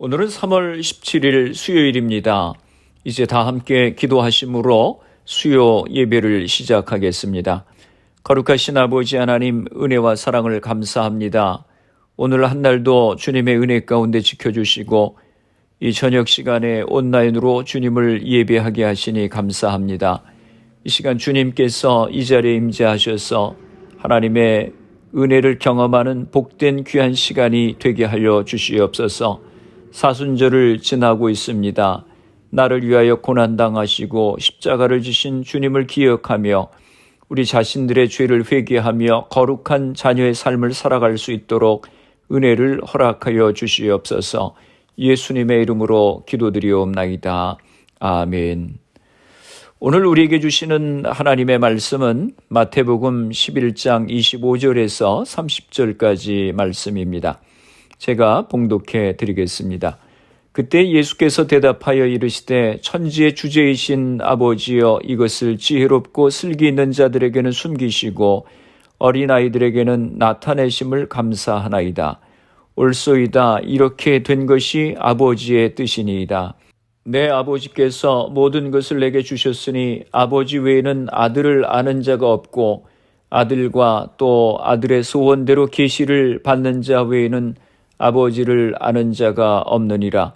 오늘은 3월 17일 수요일입니다. 이제 다 함께 기도하심으로 수요 예배를 시작하겠습니다. 거룩하신 아버지 하나님, 은혜와 사랑을 감사합니다. 오늘 한 날도 주님의 은혜 가운데 지켜주시고 이 저녁 시간에 온라인으로 주님을 예배하게 하시니 감사합니다. 이 시간 주님께서 이 자리에 임재하셔서 하나님의 은혜를 경험하는 복된 귀한 시간이 되게 하여 주시옵소서. 사순절을 지나고 있습니다. 나를 위하여 고난당하시고 십자가를 지신 주님을 기억하며 우리 자신들의 죄를 회개하며 거룩한 자녀의 삶을 살아갈 수 있도록 은혜를 허락하여 주시옵소서. 예수님의 이름으로 기도드리옵나이다. 아멘. 오늘 우리에게 주시는 하나님의 말씀은 마태복음 11장 25절에서 30절까지 말씀입니다. 제가 봉독해 드리겠습니다. 그때 예수께서 대답하여 이르시되 천지의 주제이신 아버지여, 이것을 지혜롭고 슬기 있는 자들에게는 숨기시고 어린아이들에게는 나타내심을 감사하나이다. 옳소이다. 이렇게 된 것이 아버지의 뜻이니이다. 내 아버지께서 모든 것을 내게 주셨으니 아버지 외에는 아들을 아는 자가 없고 아들과 또 아들의 소원대로 계시를 받는 자 외에는 아버지를 아는 자가 없느니라.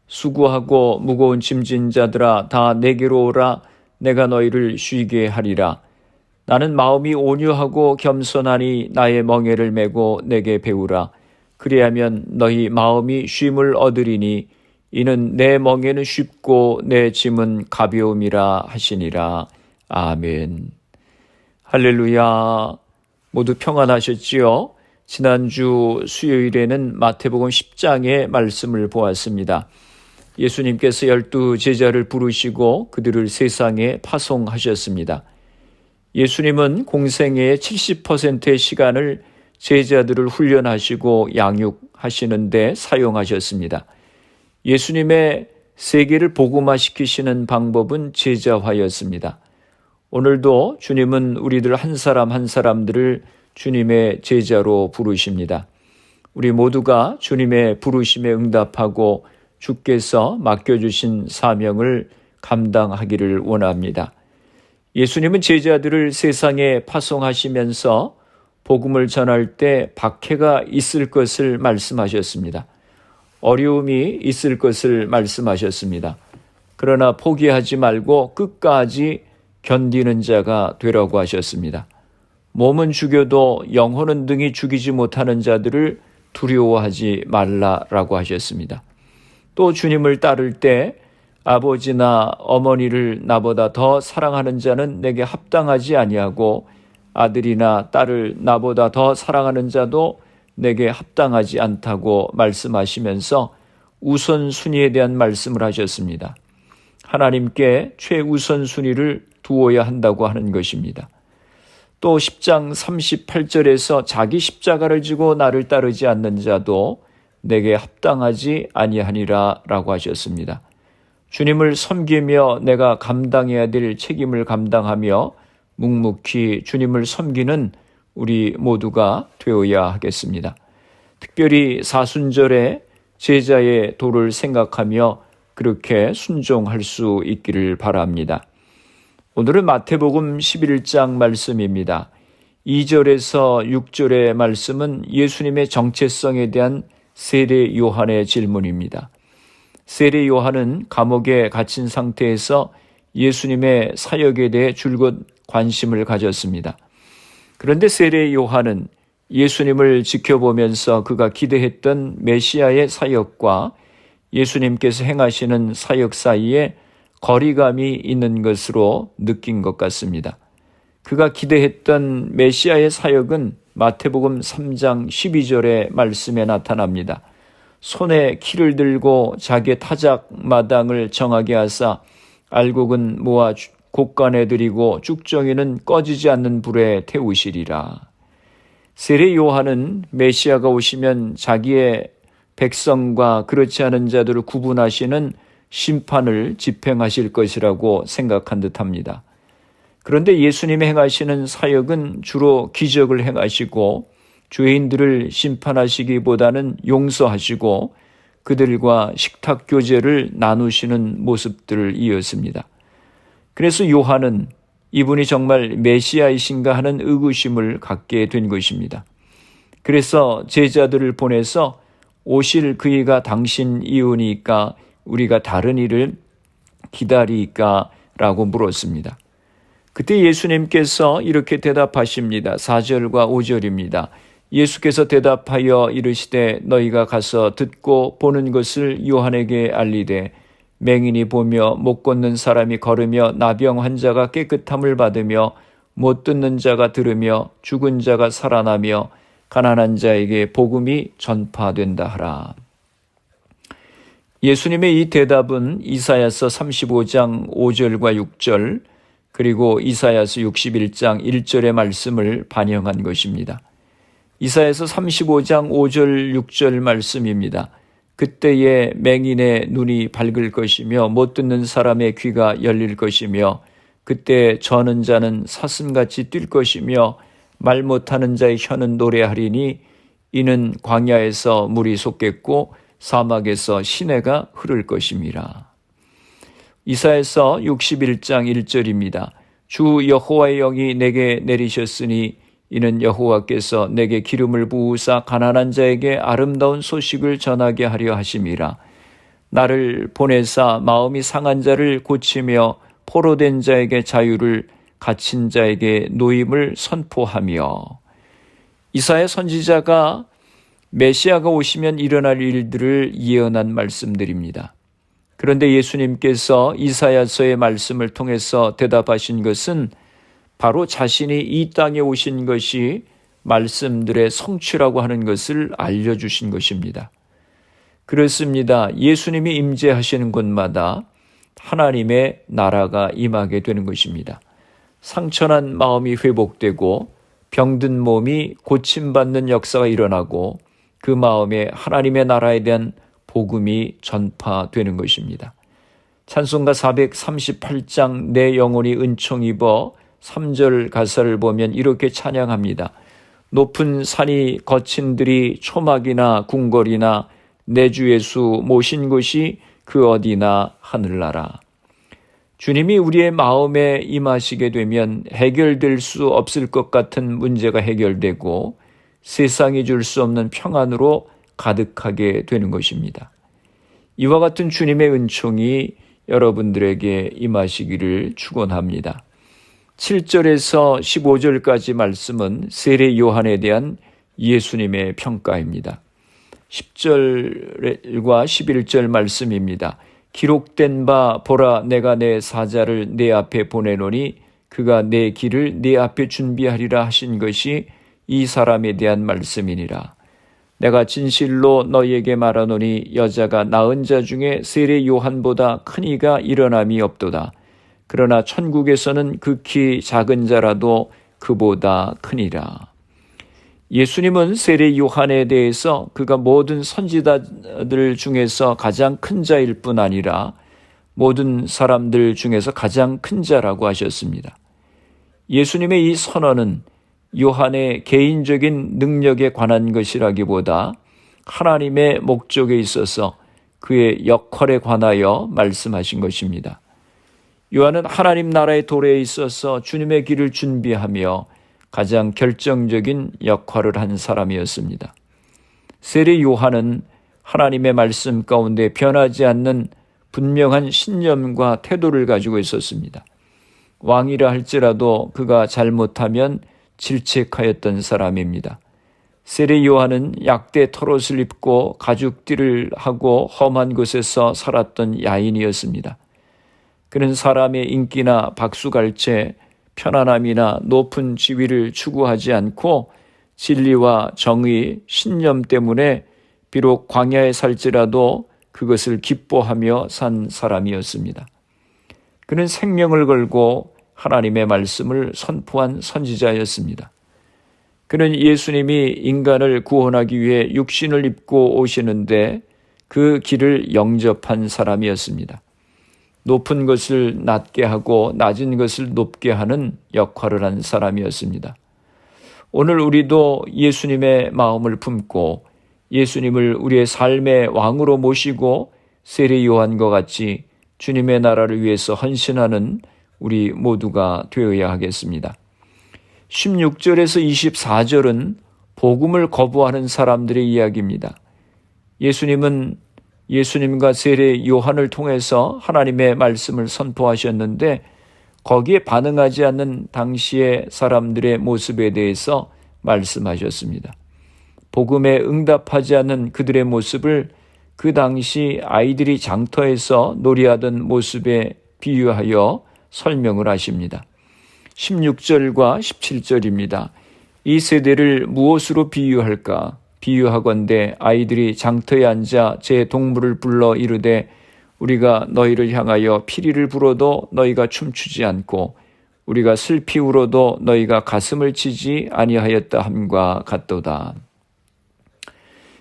수고하고 무거운 짐진 자들아, 다 내게로 오라. 내가 너희를 쉬게 하리라. 나는 마음이 온유하고 겸손하니 나의 멍에를 메고 내게 배우라. 그리하면 너희 마음이 쉼을 얻으리니 이는 내 멍에는 쉽고 내 짐은 가벼움이라 하시니라. 아멘. 할렐루야. 모두 평안하셨지요? 지난주 수요일에는 마태복음 10장의 말씀을 보았습니다. 예수님께서 12 제자를 부르시고 그들을 세상에 파송하셨습니다. 예수님은 공생애의 70%의 시간을 제자들을 훈련하시고 양육하시는 데 사용하셨습니다. 예수님의 세계를 복음화시키시는 방법은 제자화였습니다. 오늘도 주님은 우리들 한 사람 한 사람들을 주님의 제자로 부르십니다. 우리 모두가 주님의 부르심에 응답하고 주께서 맡겨주신 사명을 감당하기를 원합니다. 예수님은 제자들을 세상에 파송하시면서 복음을 전할 때 박해가 있을 것을 말씀하셨습니다. 어려움이 있을 것을 말씀하셨습니다. 그러나 포기하지 말고 끝까지 견디는 자가 되라고 하셨습니다. 몸은 죽여도 영혼은 능히 죽이지 못하는 자들을 두려워하지 말라라고 하셨습니다. 또 주님을 따를 때 아버지나 어머니를 나보다 더 사랑하는 자는 내게 합당하지 아니하고 아들이나 딸을 나보다 더 사랑하는 자도 내게 합당하지 않다고 말씀하시면서 우선순위에 대한 말씀을 하셨습니다. 하나님께 최우선순위를 두어야 한다고 하는 것입니다. 또 10장 38절에서 자기 십자가를 지고 나를 따르지 않는 자도 내게 합당하지 아니하니라 라고 하셨습니다. 주님을 섬기며 내가 감당해야 될 책임을 감당하며 묵묵히 주님을 섬기는 우리 모두가 되어야 하겠습니다. 특별히 사순절에 제자의 도를 생각하며 그렇게 순종할 수 있기를 바랍니다. 오늘은 마태복음 11장 말씀입니다. 2절에서 6절의 말씀은 예수님의 정체성에 대한 세례 요한의 질문입니다. 세례 요한은 감옥에 갇힌 상태에서 예수님의 사역에 대해 줄곧 관심을 가졌습니다. 그런데 세례 요한은 예수님을 지켜보면서 그가 기대했던 메시아의 사역과 예수님께서 행하시는 사역 사이에 거리감이 있는 것으로 느낀 것 같습니다. 그가 기대했던 메시아의 사역은 마태복음 3장 12절의 말씀에 나타납니다. 손에 키를 들고 자기의 타작마당을 정하게 하사 알곡은 모아 곳간에 들이고 쭉정이는 꺼지지 않는 불에 태우시리라. 세례 요한은 메시아가 오시면 자기의 백성과 그렇지 않은 자들을 구분하시는 심판을 집행하실 것이라고 생각한 듯합니다. 그런데 예수님이 행하시는 사역은 주로 기적을 행하시고 죄인들을 심판하시기보다는 용서하시고 그들과 식탁 교제를 나누시는 모습들을 이었습니다. 그래서 요한은 이분이 정말 메시아이신가 하는 의구심을 갖게 된 것입니다. 그래서 제자들을 보내서 오실 그이가 당신 이오니까 우리가 다른 일을 기다리까? 라고 물었습니다. 그때 예수님께서 이렇게 대답하십니다. 4절과 5절입니다. 예수께서 대답하여 이르시되 너희가 가서 듣고 보는 것을 요한에게 알리되 맹인이 보며 못 걷는 사람이 걸으며 나병 환자가 깨끗함을 받으며 못 듣는 자가 들으며 죽은 자가 살아나며 가난한 자에게 복음이 전파된다 하라. 예수님의 이 대답은 이사야서 35장 5절과 6절 그리고 이사야서 61장 1절의 말씀을 반영한 것입니다. 이사야서 35장 5절 6절 말씀입니다. 그때에 맹인의 눈이 밝을 것이며 못 듣는 사람의 귀가 열릴 것이며 그때 저는 자는 사슴같이 뛸 것이며 말 못하는 자의 혀는 노래하리니 이는 광야에서 물이 솟겠고 사막에서 시내가 흐를 것임이라. 이사야서 61장 1절입니다. 주 여호와의 영이 내게 내리셨으니 이는 여호와께서 내게 기름을 부으사 가난한 자에게 아름다운 소식을 전하게 하려 하심이라. 나를 보내사 마음이 상한 자를 고치며 포로된 자에게 자유를 갇힌 자에게 노임을 선포하며. 이사야 선지자가 메시아가 오시면 일어날 일들을 예언한 말씀들입니다. 그런데 예수님께서 이사야서의 말씀을 통해서 대답하신 것은 바로 자신이 이 땅에 오신 것이 말씀들의 성취라고 하는 것을 알려주신 것입니다. 그렇습니다. 예수님이 임재하시는 곳마다 하나님의 나라가 임하게 되는 것입니다. 상처난 마음이 회복되고 병든 몸이 고침받는 역사가 일어나고 그 마음에 하나님의 나라에 대한 복음이 전파되는 것입니다. 찬송가 438장 내 영혼이 은총 입어 3절 가사를 보면 이렇게 찬양합니다. 높은 산이 거친들이 초막이나 궁궐이나 내 주 예수 모신 곳이 그 어디나 하늘나라. 주님이 우리의 마음에 임하시게 되면 해결될 수 없을 것 같은 문제가 해결되고 세상이 줄 수 없는 평안으로 가득하게 되는 것입니다. 이와 같은 주님의 은총이 여러분들에게 임하시기를 축원합니다. 7절에서 15절까지 말씀은 세례 요한에 대한 예수님의 평가입니다. 10절과 11절 말씀입니다. 기록된 바 보라 내가 내 사자를 내 앞에 보내노니 그가 내 길을 내 앞에 준비하리라 하신 것이 이 사람에 대한 말씀이니라. 내가 진실로 너희에게 말하노니 여자가 낳은 자 중에 세례 요한보다 큰 이가 일어남이 없도다. 그러나 천국에서는 극히 작은 자라도 그보다 크니라. 예수님은 세례 요한에 대해서 그가 모든 선지자들 중에서 가장 큰 자일 뿐 아니라 모든 사람들 중에서 가장 큰 자라고 하셨습니다. 예수님의 이 선언은 요한의 개인적인 능력에 관한 것이라기보다 하나님의 목적에 있어서 그의 역할에 관하여 말씀하신 것입니다. 요한은 하나님 나라의 도래에 있어서 주님의 길을 준비하며 가장 결정적인 역할을 한 사람이었습니다. 세례 요한은 하나님의 말씀 가운데 변하지 않는 분명한 신념과 태도를 가지고 있었습니다. 왕이라 할지라도 그가 잘못하면 질책하였던 사람입니다. 세례 요한은 약대 털옷을 입고 가죽띠를 하고 험한 곳에서 살았던 야인이었습니다. 그는 사람의 인기나 박수갈채, 편안함이나 높은 지위를 추구하지 않고 진리와 정의, 신념 때문에 비록 광야에 살지라도 그것을 기뻐하며 산 사람이었습니다. 그는 생명을 걸고 하나님의 말씀을 선포한 선지자였습니다. 그는 예수님이 인간을 구원하기 위해 육신을 입고 오시는데 그 길을 영접한 사람이었습니다. 높은 것을 낮게 하고 낮은 것을 높게 하는 역할을 한 사람이었습니다. 오늘 우리도 예수님의 마음을 품고 예수님을 우리의 삶의 왕으로 모시고 세례 요한과 같이 주님의 나라를 위해서 헌신하는 우리 모두가 되어야 하겠습니다. 16절에서 24절은 복음을 거부하는 사람들의 이야기입니다. 예수님과 세례 요한을 통해서 하나님의 말씀을 선포하셨는데 거기에 반응하지 않는 당시의 사람들의 모습에 대해서 말씀하셨습니다. 복음에 응답하지 않는 그들의 모습을 그 당시 아이들이 장터에서 놀이하던 모습에 비유하여 설명을 하십니다. 16절과 17절입니다. 이 세대를 무엇으로 비유할까? 비유하건대 아이들이 장터에 앉아 제 동물을 불러 이르되 우리가 너희를 향하여 피리를 불어도 너희가 춤추지 않고 우리가 슬피 울어도 너희가 가슴을 치지 아니하였다 함과 같도다.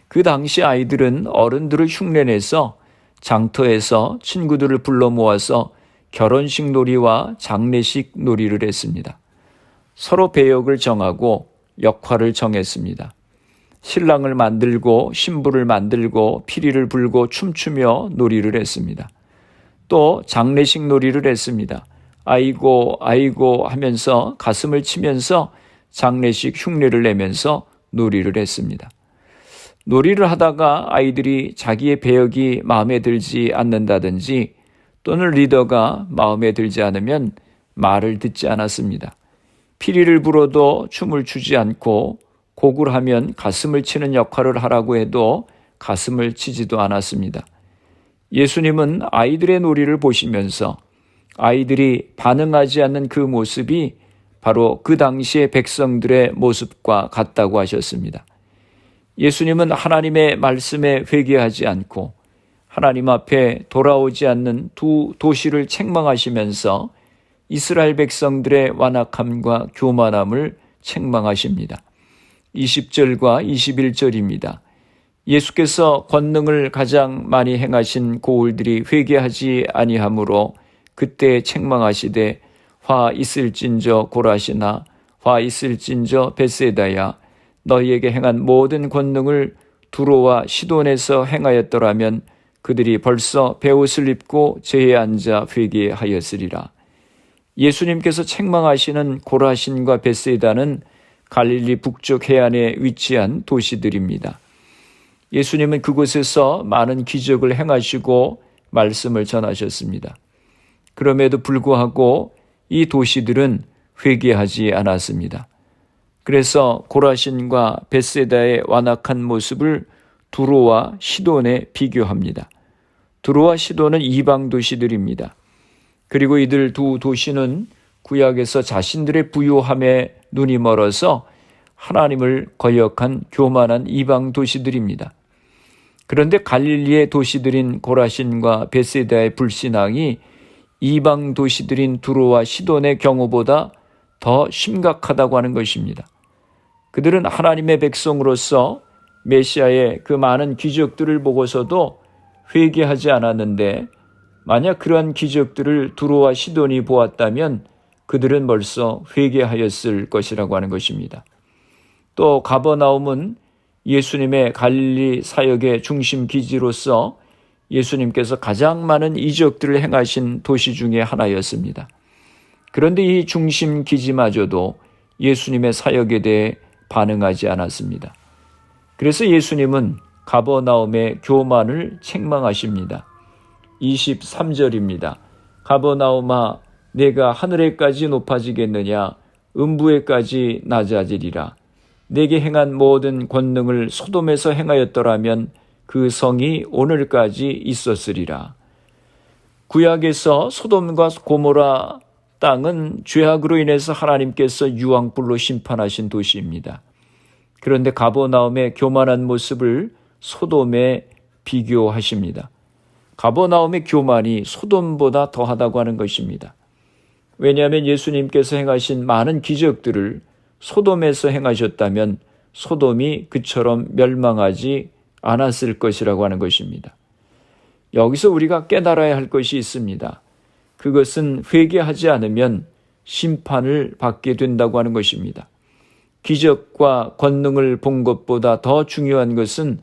그 당시 아이들은 어른들을 흉내내서 장터에서 친구들을 불러 모아서 결혼식 놀이와 장례식 놀이를 했습니다. 서로 배역을 정하고 역할을 정했습니다. 신랑을 만들고 신부를 만들고 피리를 불고 춤추며 놀이를 했습니다. 또 장례식 놀이를 했습니다. 아이고 아이고 하면서 가슴을 치면서 장례식 흉내를 내면서 놀이를 했습니다. 놀이를 하다가 아이들이 자기의 배역이 마음에 들지 않는다든지 또는 리더가 마음에 들지 않으면 말을 듣지 않았습니다. 피리를 불어도 춤을 추지 않고 곡을 하면 가슴을 치는 역할을 하라고 해도 가슴을 치지도 않았습니다. 예수님은 아이들의 놀이를 보시면서 아이들이 반응하지 않는 그 모습이 바로 그 당시의 백성들의 모습과 같다고 하셨습니다. 예수님은 하나님의 말씀에 회개하지 않고 하나님 앞에 돌아오지 않는 두 도시를 책망하시면서 이스라엘 백성들의 완악함과 교만함을 책망하십니다. 20절과 21절입니다. 예수께서 권능을 가장 많이 행하신 고울들이 회개하지 아니하므로 그때 책망하시되 화 있을진저 고라시나 화 있을진저 벳세다야 너희에게 행한 모든 권능을 두로와 시돈에서 행하였더라면 그들이 벌써 베옷을 입고 제에 앉아 회개하였으리라. 예수님께서 책망하시는 고라신과 벳세다는 갈릴리 북쪽 해안에 위치한 도시들입니다. 예수님은 그곳에서 많은 기적을 행하시고 말씀을 전하셨습니다. 그럼에도 불구하고 이 도시들은 회개하지 않았습니다. 그래서 고라신과 벳세다의 완악한 모습을 두로와 시돈에 비교합니다. 두로와 시돈은 이방 도시들입니다. 그리고 이들 두 도시는 구약에서 자신들의 부요함에 눈이 멀어서 하나님을 거역한 교만한 이방 도시들입니다. 그런데 갈릴리의 도시들인 고라신과 벳세다의 불신앙이 이방 도시들인 두로와 시돈의 경우보다 더 심각하다고 하는 것입니다. 그들은 하나님의 백성으로서 메시아의 그 많은 기적들을 보고서도 회개하지 않았는데 만약 그러한 기적들을 두로와 시돈이 보았다면 그들은 벌써 회개하였을 것이라고 하는 것입니다. 또 가버나움은 예수님의 갈릴리 사역의 중심 기지로서 예수님께서 가장 많은 이적들을 행하신 도시 중에 하나였습니다. 그런데 이 중심 기지마저도 예수님의 사역에 대해 반응하지 않았습니다. 그래서 예수님은 가버나움의 교만을 책망하십니다. 23절입니다. 가버나움아 내가 하늘에까지 높아지겠느냐 음부에까지 낮아지리라. 내게 행한 모든 권능을 소돔에서 행하였더라면 그 성이 오늘까지 있었으리라. 구약에서 소돔과 고모라 땅은 죄악으로 인해서 하나님께서 유황불로 심판하신 도시입니다. 그런데 가버나움의 교만한 모습을 소돔에 비교하십니다. 가버나움의 교만이 소돔보다 더하다고 하는 것입니다. 왜냐하면 예수님께서 행하신 많은 기적들을 소돔에서 행하셨다면 소돔이 그처럼 멸망하지 않았을 것이라고 하는 것입니다. 여기서 우리가 깨달아야 할 것이 있습니다. 그것은 회개하지 않으면 심판을 받게 된다고 하는 것입니다. 기적과 권능을 본 것보다 더 중요한 것은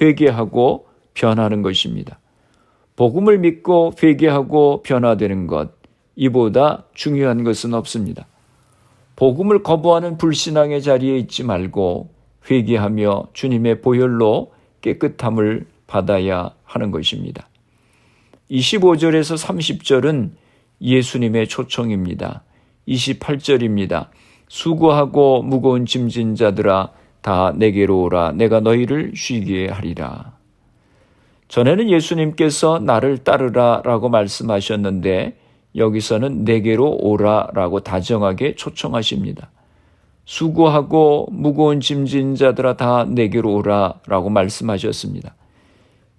회개하고 변하는 것입니다. 복음을 믿고 회개하고 변화되는 것, 이보다 중요한 것은 없습니다. 복음을 거부하는 불신앙의 자리에 있지 말고 회개하며 주님의 보혈로 깨끗함을 받아야 하는 것입니다. 25절에서 30절은 예수님의 초청입니다. 28절입니다. 수고하고 무거운 짐진 자들아 다 내게로 오라. 내가 너희를 쉬게 하리라. 전에는 예수님께서 나를 따르라 라고 말씀하셨는데 여기서는 내게로 오라 라고 다정하게 초청하십니다. 수고하고 무거운 짐진 자들아 다 내게로 오라 라고 말씀하셨습니다.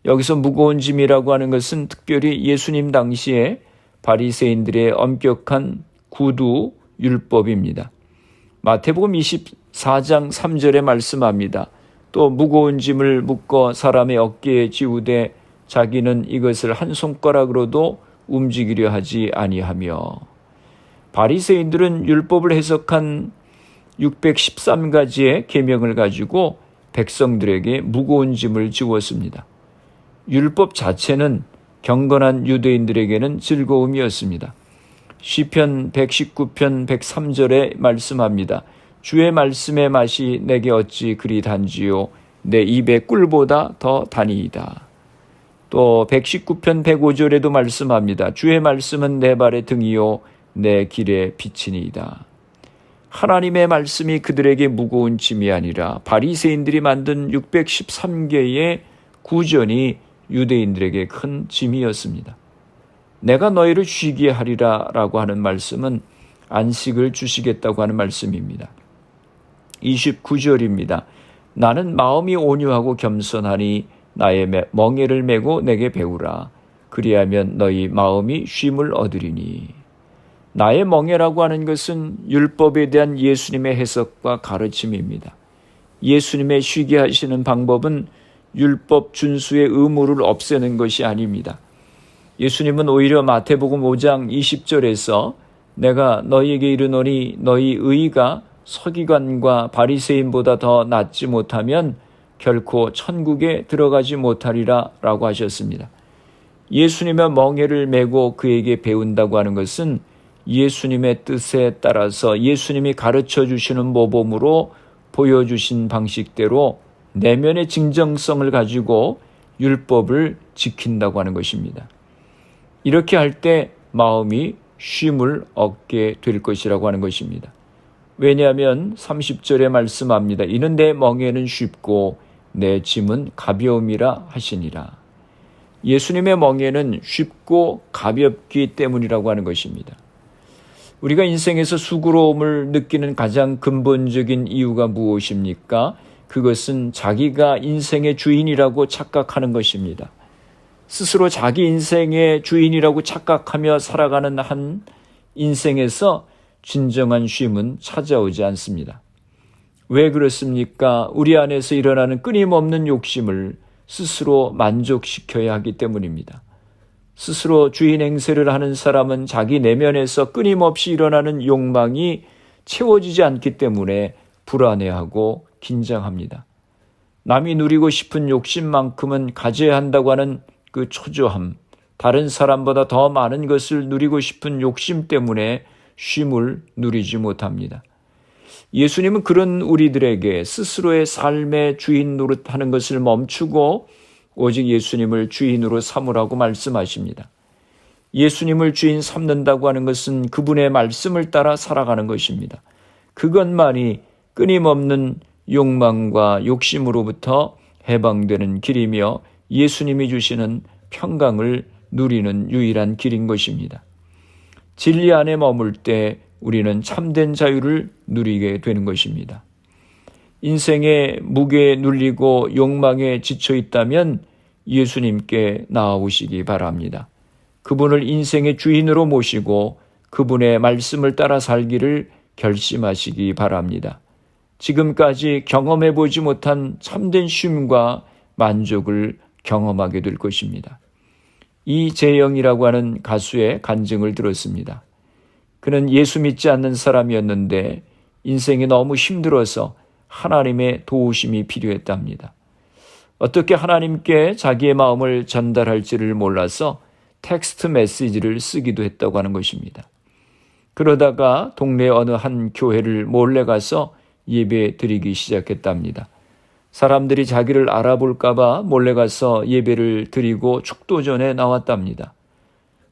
여기서 무거운 짐이라고 하는 것은 특별히 예수님 당시에 바리새인들의 엄격한 구두 율법입니다. 마태복음 24장 3절에 말씀합니다. 또 무거운 짐을 묶어 사람의 어깨에 지우되 자기는 이것을 한 손가락으로도 움직이려 하지 아니하며. 바리새인들은 율법을 해석한 613가지의 계명을 가지고 백성들에게 무거운 짐을 지웠습니다. 율법 자체는 경건한 유대인들에게는 즐거움이었습니다. 시편 119편 103절에 말씀합니다. 주의 말씀의 맛이 내게 어찌 그리 단지요 내 입의 꿀보다 더 다니이다. 또 119편 105절에도 말씀합니다. 주의 말씀은 내 발의 등이요 내 길의 빛이니이다. 하나님의 말씀이 그들에게 무거운 짐이 아니라 바리새인들이 만든 613개의 구전이 유대인들에게 큰 짐이었습니다. 내가 너희를 쉬게 하리라 라고 하는 말씀은 안식을 주시겠다고 하는 말씀입니다. 29절입니다. 나는 마음이 온유하고 겸손하니 나의 멍에를 메고 내게 배우라. 그리하면 너희 마음이 쉼을 얻으리니. 나의 멍에라고 하는 것은 율법에 대한 예수님의 해석과 가르침입니다. 예수님의 쉬게 하시는 방법은 율법 준수의 의무를 없애는 것이 아닙니다. 예수님은 오히려 마태복음 5장 20절에서 내가 너희에게 이르노니 너희 의가 서기관과 바리새인보다 더 낫지 못하면 결코 천국에 들어가지 못하리라 라고 하셨습니다. 예수님의 멍에를 메고 그에게 배운다고 하는 것은 예수님의 뜻에 따라서 예수님이 가르쳐 주시는 모범으로 보여주신 방식대로 내면의 진정성을 가지고 율법을 지킨다고 하는 것입니다. 이렇게 할 때 마음이 쉼을 얻게 될 것이라고 하는 것입니다. 왜냐하면 30절에 말씀합니다. 이는 내 멍에는 쉽고 내 짐은 가벼움이라 하시니라. 예수님의 멍에는 쉽고 가볍기 때문이라고 하는 것입니다. 우리가 인생에서 수고로움을 느끼는 가장 근본적인 이유가 무엇입니까? 그것은 자기가 인생의 주인이라고 착각하는 것입니다. 스스로 자기 인생의 주인이라고 착각하며 살아가는 한 인생에서 진정한 쉼은 찾아오지 않습니다. 왜 그렇습니까? 우리 안에서 일어나는 끊임없는 욕심을 스스로 만족시켜야 하기 때문입니다. 스스로 주인 행세를 하는 사람은 자기 내면에서 끊임없이 일어나는 욕망이 채워지지 않기 때문에 불안해하고 긴장합니다. 남이 누리고 싶은 욕심만큼은 가져야 한다고 하는 그 초조함, 다른 사람보다 더 많은 것을 누리고 싶은 욕심 때문에 쉼을 누리지 못합니다. 예수님은 그런 우리들에게 스스로의 삶의 주인 노릇하는 것을 멈추고 오직 예수님을 주인으로 삼으라고 말씀하십니다. 예수님을 주인 삼는다고 하는 것은 그분의 말씀을 따라 살아가는 것입니다. 그것만이 끊임없는 욕망과 욕심으로부터 해방되는 길이며 예수님이 주시는 평강을 누리는 유일한 길인 것입니다. 진리 안에 머물 때 우리는 참된 자유를 누리게 되는 것입니다. 인생의 무게에 눌리고 욕망에 지쳐 있다면 예수님께 나아오시기 바랍니다. 그분을 인생의 주인으로 모시고 그분의 말씀을 따라 살기를 결심하시기 바랍니다. 지금까지 경험해 보지 못한 참된 쉼과 만족을 경험하게 될 것입니다. 이재영이라고 하는 가수의 간증을 들었습니다. 그는 예수 믿지 않는 사람이었는데 인생이 너무 힘들어서 하나님의 도우심이 필요했답니다. 어떻게 하나님께 자기의 마음을 전달할지를 몰라서 텍스트 메시지를 쓰기도 했다고 하는 것입니다. 그러다가 동네 어느 한 교회를 몰래 가서 예배 드리기 시작했답니다. 사람들이 자기를 알아볼까봐 몰래 가서 예배를 드리고 축도전에 나왔답니다.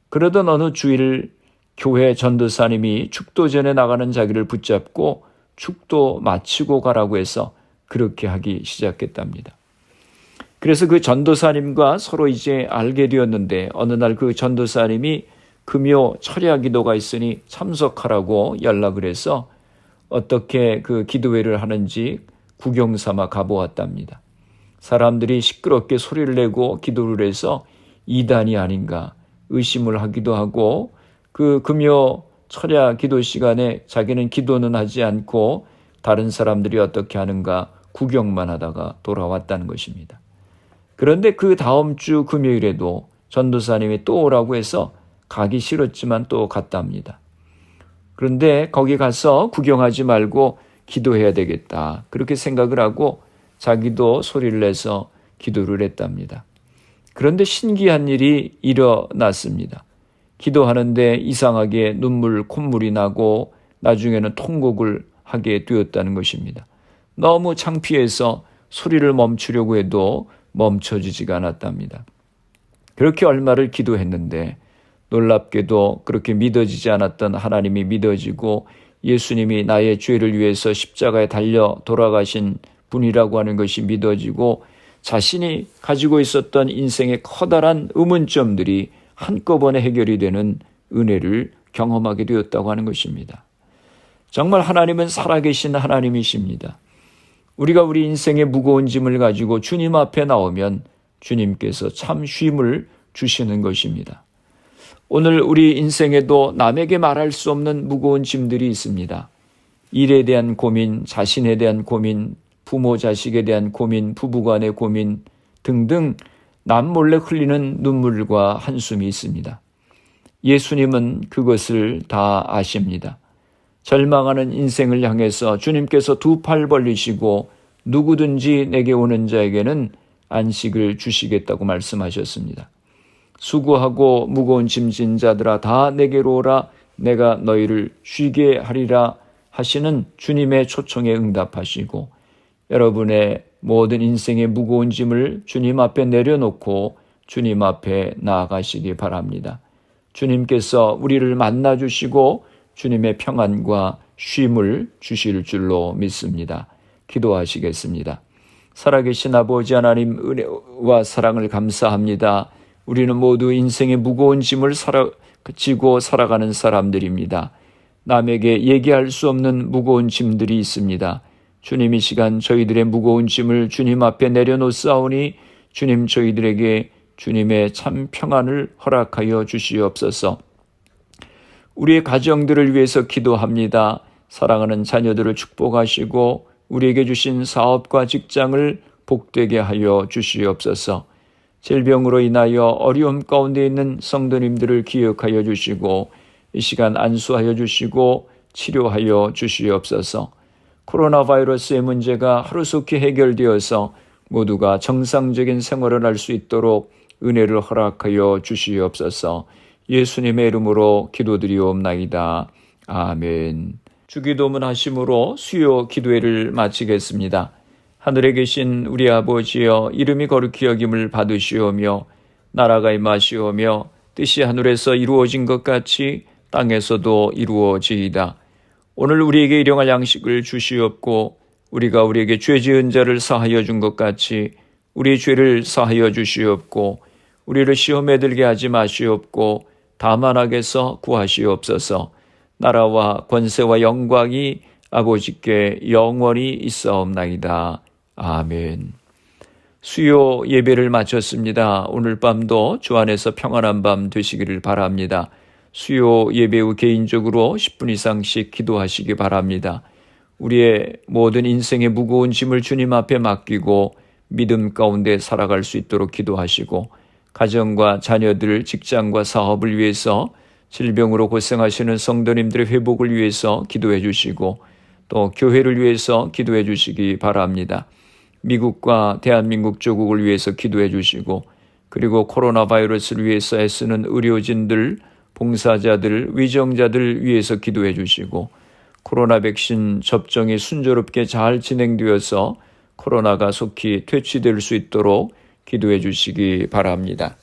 그러던 어느 주일 교회 전도사님이 축도전에 나가는 자기를 붙잡고 축도 마치고 가라고 해서 그렇게 하기 시작했답니다. 그래서 그 전도사님과 서로 이제 알게 되었는데 어느 날 그 전도사님이 금요 철야 기도가 있으니 참석하라고 연락을 해서 어떻게 그 기도회를 하는지 구경 삼아 가보았답니다. 사람들이 시끄럽게 소리를 내고 기도를 해서 이단이 아닌가 의심을 하기도 하고 그 금요 철야 기도 시간에 자기는 기도는 하지 않고 다른 사람들이 어떻게 하는가 구경만 하다가 돌아왔다는 것입니다. 그런데 그 다음 주 금요일에도 전도사님이 또 오라고 해서 가기 싫었지만 또 갔답니다. 그런데 거기 가서 구경하지 말고 기도해야 되겠다. 그렇게 생각을 하고 자기도 소리를 내서 기도를 했답니다. 그런데 신기한 일이 일어났습니다. 기도하는데 이상하게 눈물, 콧물이 나고 나중에는 통곡을 하게 되었다는 것입니다. 너무 창피해서 소리를 멈추려고 해도 멈춰지지가 않았답니다. 그렇게 얼마를 기도했는데 놀랍게도 그렇게 믿어지지 않았던 하나님이 믿어지고 예수님이 나의 죄를 위해서 십자가에 달려 돌아가신 분이라고 하는 것이 믿어지고 자신이 가지고 있었던 인생의 커다란 의문점들이 한꺼번에 해결이 되는 은혜를 경험하게 되었다고 하는 것입니다. 정말 하나님은 살아계신 하나님이십니다. 우리가 우리 인생의 무거운 짐을 가지고 주님 앞에 나오면 주님께서 참 쉼을 주시는 것입니다. 오늘 우리 인생에도 남에게 말할 수 없는 무거운 짐들이 있습니다. 일에 대한 고민, 자신에 대한 고민, 부모 자식에 대한 고민, 부부간의 고민 등등 남몰래 흘리는 눈물과 한숨이 있습니다. 예수님은 그것을 다 아십니다. 절망하는 인생을 향해서 주님께서 두 팔 벌리시고 누구든지 내게 오는 자에게는 안식을 주시겠다고 말씀하셨습니다. 수고하고 무거운 짐진 자들아 다 내게로 오라 내가 너희를 쉬게 하리라 하시는 주님의 초청에 응답하시고 여러분의 모든 인생의 무거운 짐을 주님 앞에 내려놓고 주님 앞에 나아가시기 바랍니다. 주님께서 우리를 만나주시고 주님의 평안과 쉼을 주실 줄로 믿습니다. 기도하시겠습니다. 살아계신 아버지 하나님 은혜와 사랑을 감사합니다. 우리는 모두 인생의 무거운 짐을 지고 살아가는 사람들입니다. 남에게 얘기할 수 없는 무거운 짐들이 있습니다. 주님 이 시간 저희들의 무거운 짐을 주님 앞에 내려놓사오니 주님 저희들에게 주님의 참 평안을 허락하여 주시옵소서. 우리의 가정들을 위해서 기도합니다. 사랑하는 자녀들을 축복하시고 우리에게 주신 사업과 직장을 복되게 하여 주시옵소서. 질병으로 인하여 어려움 가운데 있는 성도님들을 기억하여 주시고 이 시간 안수하여 주시고 치료하여 주시옵소서. 코로나 바이러스의 문제가 하루속히 해결되어서 모두가 정상적인 생활을 할 수 있도록 은혜를 허락하여 주시옵소서. 예수님의 이름으로 기도드리옵나이다. 아멘. 주기도문 하심으로 수요 기도회를 마치겠습니다. 하늘에 계신 우리 아버지여 이름이 거룩히 여김을 받으시오며 나라가 임하시오며 뜻이 하늘에서 이루어진 것 같이 땅에서도 이루어지이다. 오늘 우리에게 일용할 양식을 주시옵고 우리가 우리에게 죄 지은 자를 사하여 준 것 같이 우리 죄를 사하여 주시옵고 우리를 시험에 들게 하지 마시옵고 다만 악에서 구하시옵소서. 나라와 권세와 영광이 아버지께 영원히 있사옵나이다. 아멘. 수요 예배를 마쳤습니다. 오늘 밤도 주 안에서 평안한 밤 되시기를 바랍니다. 수요 예배 후 개인적으로 10분 이상씩 기도하시기 바랍니다. 우리의 모든 인생의 무거운 짐을 주님 앞에 맡기고 믿음 가운데 살아갈 수 있도록 기도하시고 가정과 자녀들, 직장과 사업을 위해서 질병으로 고생하시는 성도님들의 회복을 위해서 기도해 주시고 또 교회를 위해서 기도해 주시기 바랍니다. 미국과 대한민국 조국을 위해서 기도해 주시고, 그리고 코로나 바이러스를 위해서 애쓰는 의료진들, 봉사자들, 위정자들 위해서 기도해 주시고, 코로나 백신 접종이 순조롭게 잘 진행되어서 코로나가 속히 퇴치될 수 있도록 기도해 주시기 바랍니다.